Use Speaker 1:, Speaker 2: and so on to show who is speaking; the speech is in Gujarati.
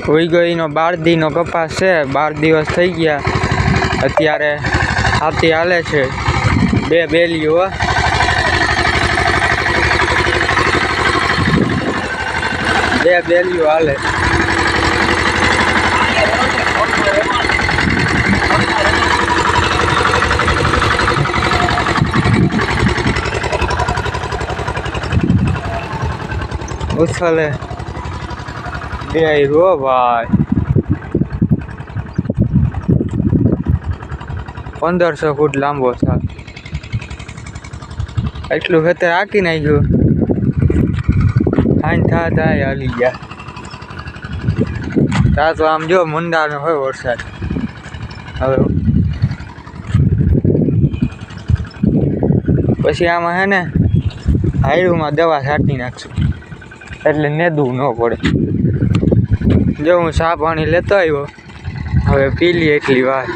Speaker 1: હોઈ ગઈનો 12 દીનો કપાસ છે. 12 દિવસ થઈ ગયા. અત્યારે હાથી હાલે છે. 2 બેલીઓ 2 બેલીઓ હાલે. ઉછલે 2 રો ભાઈ. 1500 ફૂટ લાંબો છે. એટલું ખેતર હાકી નાખ્યું. હાઈ થાય હાલી ગયા. તા તો આમ જો મુંડાનો હોય વરસાદ. હવે પછી આમાં હે ને હાયરુમાં દવા છાંટી નાખશું એટલે નેદવું ન પડે. જો હું ચા પાણી લેતો આવ્યો. હવે પી લી એટલી વાર.